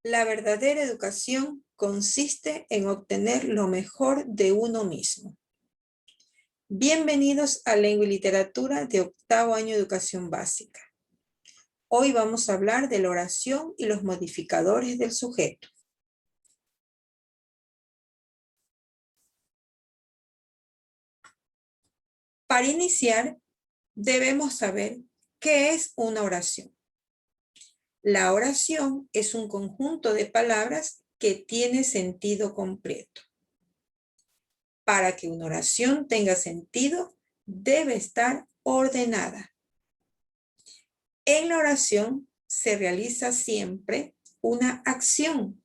La verdadera educación consiste en obtener lo mejor de uno mismo. Bienvenidos a Lengua y Literatura de octavo año de Educación Básica. Hoy vamos a hablar de la oración y los modificadores del sujeto. Para iniciar, debemos saber qué es una oración. La oración es un conjunto de palabras que tiene sentido completo. Para que una oración tenga sentido, debe estar ordenada. En la oración se realiza siempre una acción,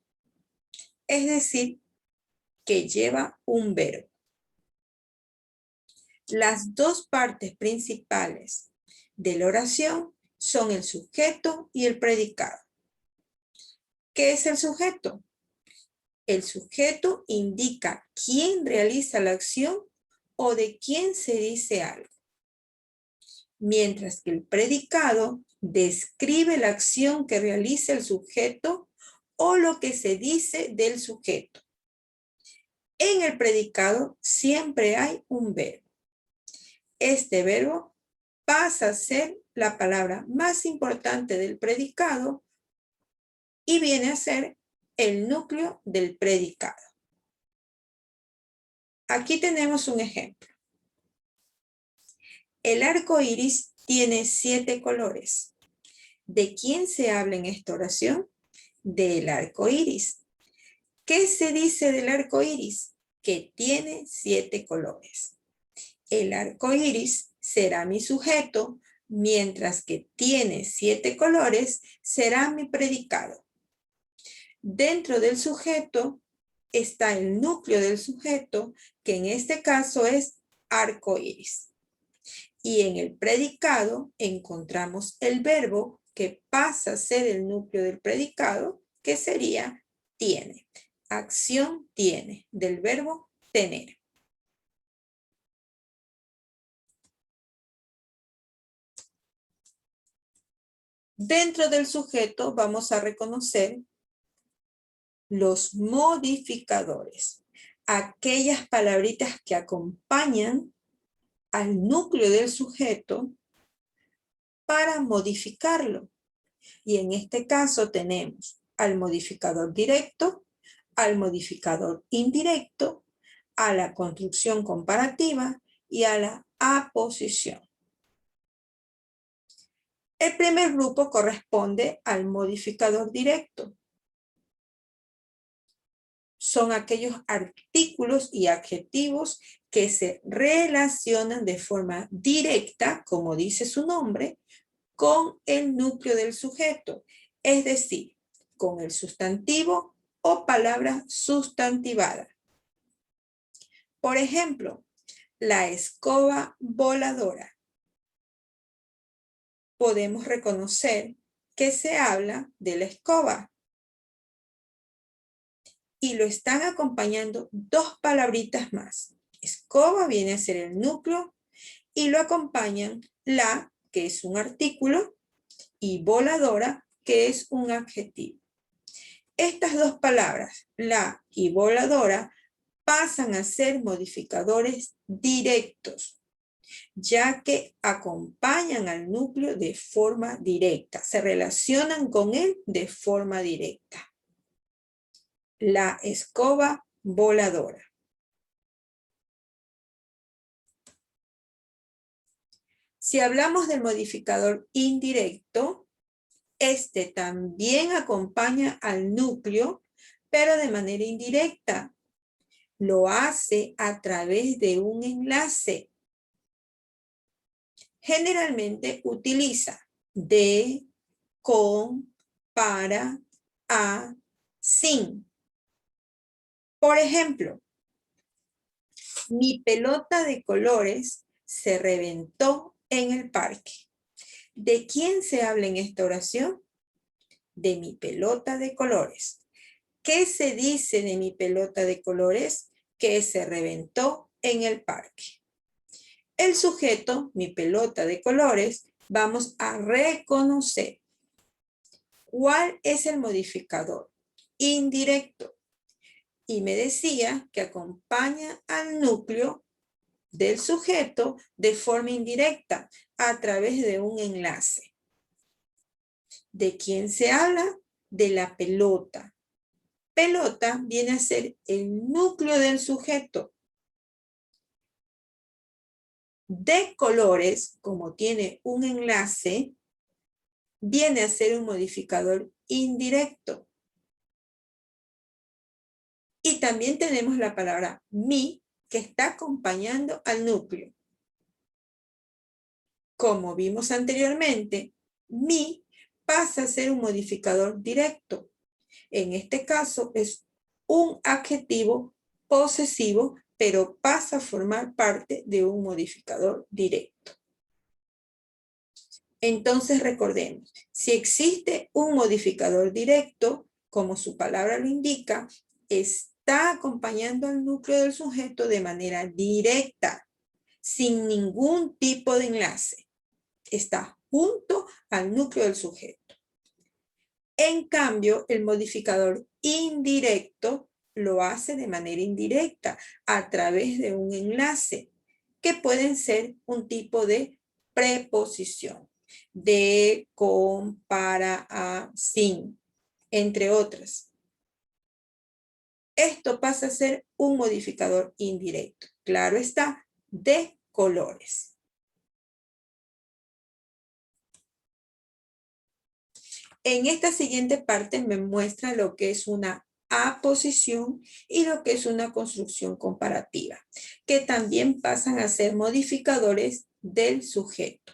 es decir, que lleva un verbo. Las dos partes principales de la oración son el sujeto y el predicado. ¿Qué es el sujeto? El sujeto indica quién realiza la acción o de quién se dice algo, mientras que el predicado describe la acción que realiza el sujeto o lo que se dice del sujeto. En el predicado siempre hay un verbo. Este verbo pasa a ser la palabra más importante del predicado y viene a ser el núcleo del predicado. Aquí tenemos un ejemplo. El arco iris tiene 7 colores. ¿De quién se habla en esta oración? Del arco iris. ¿Qué se dice del arco iris? Que tiene 7 colores. El arco iris será mi sujeto, mientras que tiene 7 colores, será mi predicado. Dentro del sujeto está el núcleo del sujeto, que en este caso es arco iris. Y en el predicado encontramos el verbo que pasa a ser el núcleo del predicado, que sería tiene. Acción tiene, del verbo tener. Dentro del sujeto vamos a reconocer los modificadores, aquellas palabritas que acompañan al núcleo del sujeto para modificarlo. Y en este caso tenemos al modificador directo, al modificador indirecto, a la construcción comparativa y a la aposición. El primer grupo corresponde al modificador directo. Son aquellos artículos y adjetivos que se relacionan de forma directa, como dice su nombre, con el núcleo del sujeto, es decir, con el sustantivo o palabra sustantivada. Por ejemplo, la escoba voladora. Podemos reconocer que se habla de la escoba. Y lo están acompañando dos palabritas más. Escoba viene a ser el núcleo y lo acompañan la, que es un artículo, y voladora, que es un adjetivo. Estas dos palabras, la y voladora, pasan a ser modificadores directos, ya que acompañan al núcleo de forma directa, se relacionan con él de forma directa. La escoba voladora. Si hablamos del modificador indirecto, este también acompaña al núcleo, pero de manera indirecta. Lo hace a través de un enlace. Generalmente utiliza de, con, para, a, sin. Por ejemplo, mi pelota de colores se reventó en el parque. ¿De quién se habla en esta oración? De mi pelota de colores. ¿Qué se dice de mi pelota de colores? Que se reventó en el parque. El sujeto, mi pelota de colores, vamos a reconocer cuál es el modificador. indirecto. Y me decía que acompaña al núcleo del sujeto de forma indirecta a través de un enlace. ¿De quién se habla? De la pelota. Pelota viene a ser el núcleo del sujeto. De colores, como tiene un enlace, viene a ser un modificador indirecto. Y también tenemos la palabra mi, que está acompañando al núcleo. Como vimos anteriormente, mi pasa a ser un modificador directo. En este caso es un adjetivo posesivo, pero pasa a formar parte de un modificador directo. Entonces recordemos, si existe un modificador directo, como su palabra lo indica, está acompañando al núcleo del sujeto de manera directa, sin ningún tipo de enlace. Está junto al núcleo del sujeto. En cambio, el modificador indirecto lo hace de manera indirecta a través de un enlace, que pueden ser un tipo de preposición, de, con, para, a, sin, entre otras. Esto pasa a ser un modificador indirecto. Claro está, de colores. En esta siguiente parte me muestra lo que es una aposición y lo que es una construcción comparativa, que también pasan a ser modificadores del sujeto.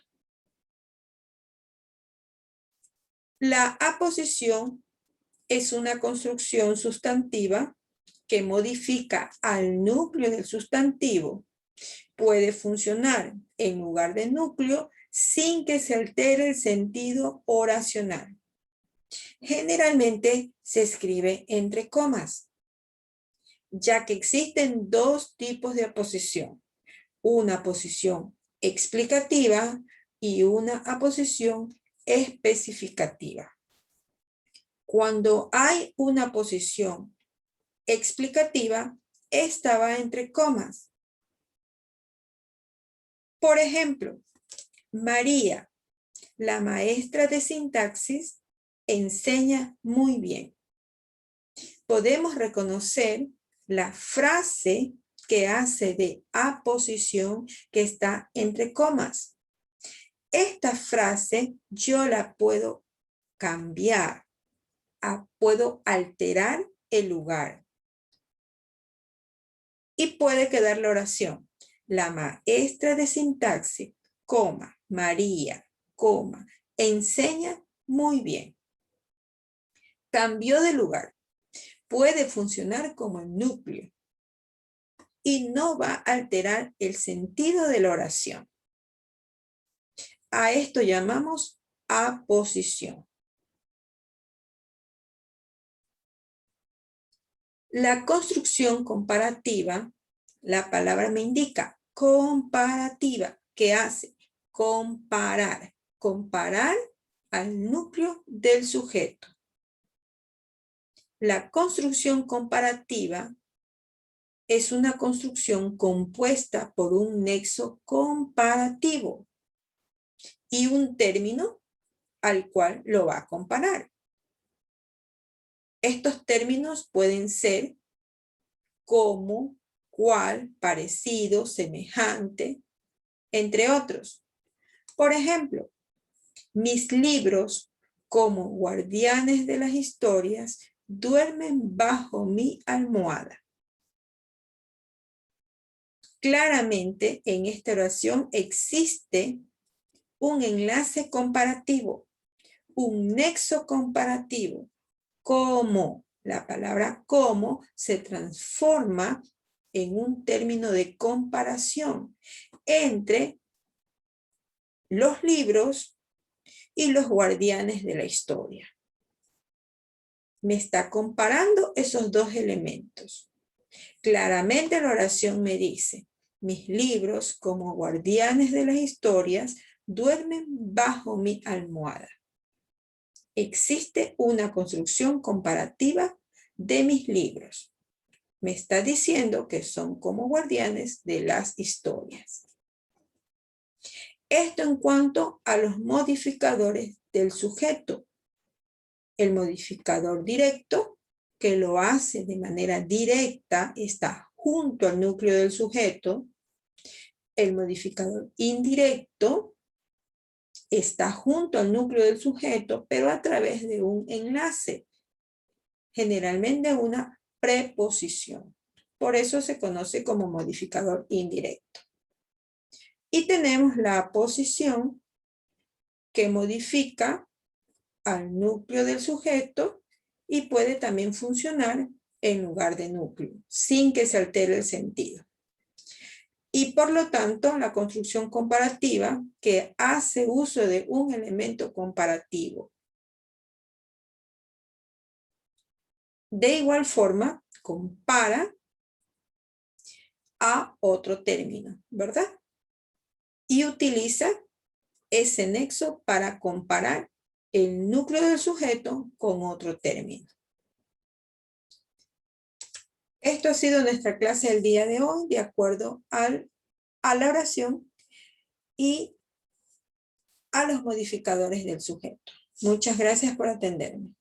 La aposición es una construcción sustantiva que modifica al núcleo del sustantivo. Puede funcionar en lugar de núcleo sin que se altere el sentido oracional. Generalmente se escribe entre comas, ya que existen dos tipos de aposición. Una aposición explicativa y una aposición especificativa. Cuando hay una aposición explicativa, esta va entre comas. Por ejemplo, María, la maestra de sintaxis, enseña muy bien. Podemos reconocer la frase que hace de aposición que está entre comas. Esta frase yo la puedo cambiar, puedo alterar el lugar. Y puede quedar la oración. La maestra de sintaxis, coma, María, coma, enseña muy bien. Cambió de lugar. Puede funcionar como el núcleo y no va a alterar el sentido de la oración. A esto llamamos aposición. La construcción comparativa, la palabra me indica comparativa, que hace comparar, comparar al núcleo del sujeto. La construcción comparativa es una construcción compuesta por un nexo comparativo y un término al cual lo va a comparar. Estos términos pueden ser como, cual, parecido, semejante, entre otros. Por ejemplo, mis libros, como guardianes de las historias, duermen bajo mi almohada. Claramente, en esta oración existe un enlace comparativo, un nexo comparativo. Como, la palabra como se transforma en un término de comparación entre los libros y los guardianes de la historia. Me está comparando esos dos elementos. Claramente la oración me dice, mis libros como guardianes de las historias duermen bajo mi almohada. Existe una construcción comparativa de mis libros. Me está diciendo que son como guardianes de las historias. Esto en cuanto a los modificadores del sujeto. El modificador directo, que lo hace de manera directa, está junto al núcleo del sujeto. El modificador indirecto está junto al núcleo del sujeto, pero a través de un enlace, generalmente una preposición. Por eso se conoce como modificador indirecto. Y tenemos la posición que modifica al núcleo del sujeto y puede también funcionar en lugar de núcleo, sin que se altere el sentido. Y por lo tanto, la construcción comparativa, que hace uso de un elemento comparativo. De igual forma, compara a otro término, ¿verdad? Y utiliza ese nexo para comparar el núcleo del sujeto con otro término. Esto ha sido nuestra clase del día de hoy, de acuerdo a la oración y a los modificadores del sujeto. Muchas gracias por atenderme.